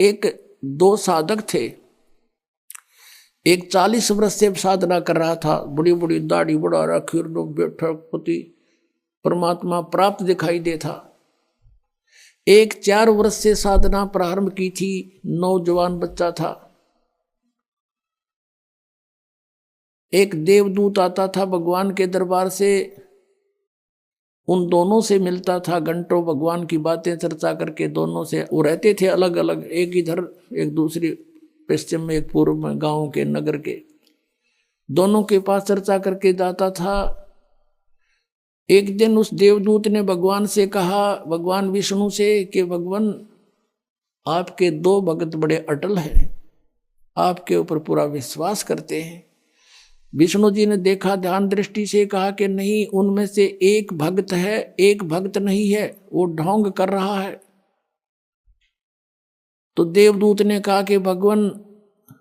एक दो साधक थे, एक 40 वर्ष से साधना कर रहा था, बड़ी बड़ी दाढ़ी बढ़ा रखी और बैठक पति परमात्मा प्राप्त दिखाई देता। एक 4 वर्ष से साधना प्रारंभ की थी, नौजवान बच्चा था। एक देवदूत आता था भगवान के दरबार से, उन दोनों से मिलता था, घंटों भगवान की बातें चर्चा करके दोनों से। वो रहते थे अलग अलग, एक इधर एक दूसरी पश्चिम में एक पूर्व में, गांव के नगर के। दोनों के पास चर्चा करके जाता था। एक दिन उस देवदूत ने भगवान से कहा, भगवान विष्णु से, कि भगवान आपके 2 भक्त बड़े अटल हैं, आपके ऊपर पूरा विश्वास करते हैं। विष्णु जी ने देखा, ध्यान दृष्टि से कहा कि नहीं, उनमें से एक भक्त है, एक भक्त नहीं है, वो ढोंग कर रहा है। तो देवदूत ने कहा कि भगवान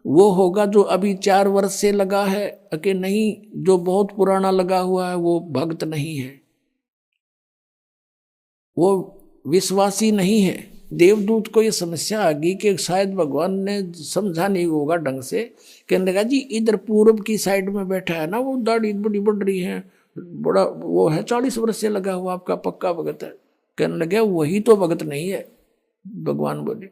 वो होगा जो अभी 4 वर्ष से लगा है, कि नहीं, जो बहुत पुराना लगा हुआ है वो भक्त नहीं है, वो विश्वासी नहीं है। देवदूत को ये समस्या आ गई कि शायद भगवान ने समझा नहीं होगा ढंग से। कहने लगा, जी इधर पूर्व की साइड में बैठा है ना, वो दाढ़ी बड़ी बढ़ रही है, बड़ा वो है, 40 वर्ष से लगा हुआ, आपका पक्का भगत है। कहने लगे, वही तो भगत नहीं है, भगवान बोले।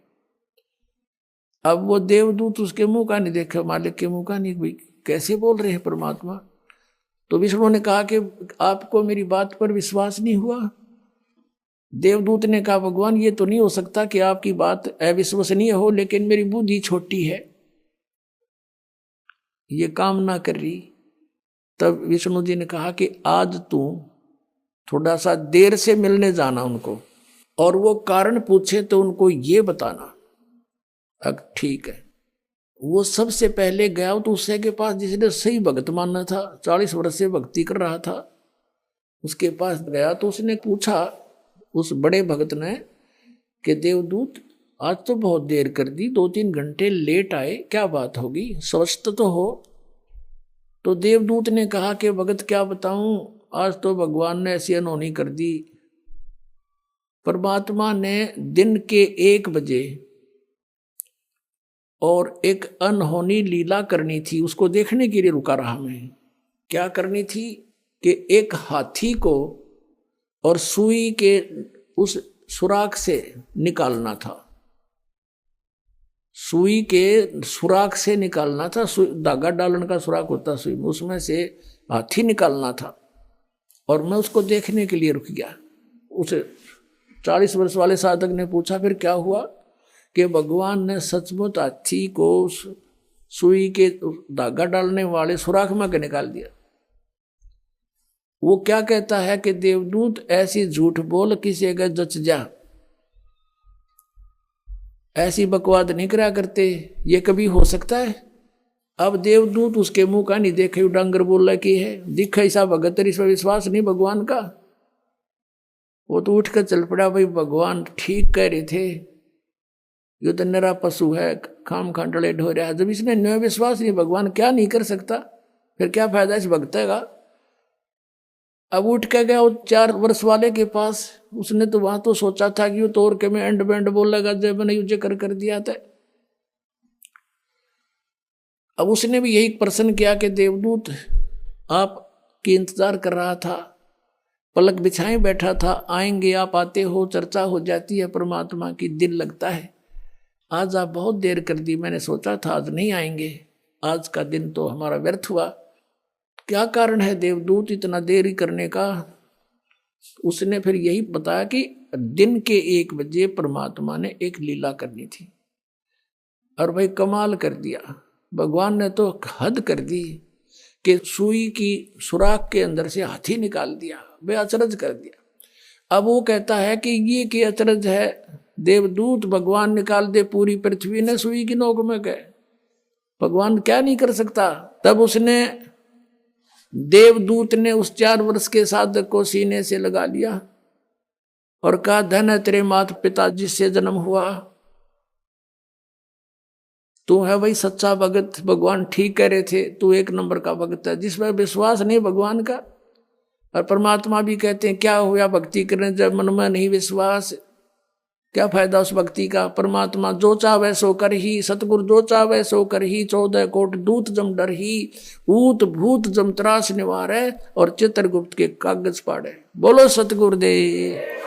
अब वो देवदूत उसके मुंह का नहीं देखा, मालिक के मुंह का नहीं, भाई कैसे बोल रहे हैं परमात्मा। तो विष्णु ने कहा कि आपको मेरी बात पर विश्वास नहीं हुआ। देवदूत ने कहा, भगवान ये तो नहीं हो सकता कि आपकी बात अविश्वसनीय हो, लेकिन मेरी बुद्धि छोटी है, ये काम ना कर रही। तब विष्णु जी ने कहा कि आज तू थोड़ा सा देर से मिलने जाना उनको, और वो कारण पूछे तो उनको ये बताना। अब ठीक है। वो सबसे पहले गया तो उससे के पास, जिसने सही भगत मानना था, 40 वर्ष से भक्ति कर रहा था, उसके पास गया तो उसने पूछा उस बड़े भगत ने कि देवदूत आज तो बहुत देर कर दी, 2-3 घंटे लेट आए, क्या बात होगी, स्वस्थ तो हो। तो देवदूत ने कहा कि भगत क्या बताऊं, आज तो भगवान ने ऐसी अनहोनी कर दी। परमात्मा ने दिन के 1 बजे और एक अनहोनी लीला करनी थी, उसको देखने के लिए रुका रहा मैं। क्या करनी थी कि एक हाथी को और सुई के उस सुराख से निकालना था, सुई के सुराख से निकालना था, धागा डालने का सुराख होता सुई में, उसमें से हाथी निकालना था। और मैं उसको देखने के लिए रुक गया। उस 40 वर्ष वाले साधक ने पूछा, फिर क्या हुआ? कि भगवान ने सचमुच हाथी को सुई के धागा डालने वाले सुराख में के निकाल दिया। वो क्या कहता है कि देवदूत ऐसी झूठ बोल किसी का जच जा, ऐसी बकवाद नहीं करा करते, ये कभी हो सकता है? अब देवदूत उसके मुंह का नहीं देखे, डांगर बोल रहा कि है दिखा ऐसा भगत, इस पर विश्वास नहीं भगवान का। वो तो उठ कर चल पड़ा, भाई भगवान ठीक कह रहे थे, ये तो नरा पशु है, खाम खांडले ढो रहा है। जब इसने न विश्वास नहीं, भगवान क्या नहीं कर सकता, फिर क्या फायदा इस भक्त का। अब उठ के गया वो 4 वर्ष वाले के पास। उसने तो वहां तो सोचा था कि वो तोड़ के मैं एंड बैंड बोल लगा, जब मैंने युज कर दिया था। अब उसने भी यही प्रश्न किया कि देवदूत आपकी इंतजार कर रहा था, पलक बिछाए बैठा था, आएंगे आप, आते हो, चर्चा हो जाती है परमात्मा की, दिल लगता है। आज आप बहुत देर कर दी, मैंने सोचा था आज नहीं आएंगे, आज का दिन तो हमारा व्यर्थ हुआ। क्या कारण है देवदूत इतना देरी करने का? उसने फिर यही बताया कि दिन के 1 बजे परमात्मा ने एक लीला करनी थी। और भाई कमाल कर दिया, भगवान ने तो हद कर दी कि सुई की सुराख के अंदर से हाथी निकाल दिया, वे अचरज कर दिया। अब वो कहता है कि ये कि अचरज है, देवदूत भगवान निकाल दे पूरी पृथ्वी ने सुई की नोक में गए, भगवान क्या नहीं कर सकता। तब उसने, देवदूत ने उस 4 वर्ष के साधक को सीने से लगा लिया और कहा, धन है तेरे माता पिता जिससे जन्म हुआ, तू है वही सच्चा भगत, भगवान ठीक कह रहे थे, तू 1 नंबर का भगत है। जिसमें विश्वास नहीं भगवान का, और परमात्मा भी कहते हैं क्या हुआ भक्ति करने जब मन में नहीं विश्वास। क्या फायदा उस भक्ति का। परमात्मा जो चाहे सो कर ही, सतगुरु जो चाहे सो कर ही, 14 कोट दूत जम डर ही, ऊत भूत जम त्रास निवारे, और चित्रगुप्त के कागज पाड़े। बोलो सतगुरुदेव।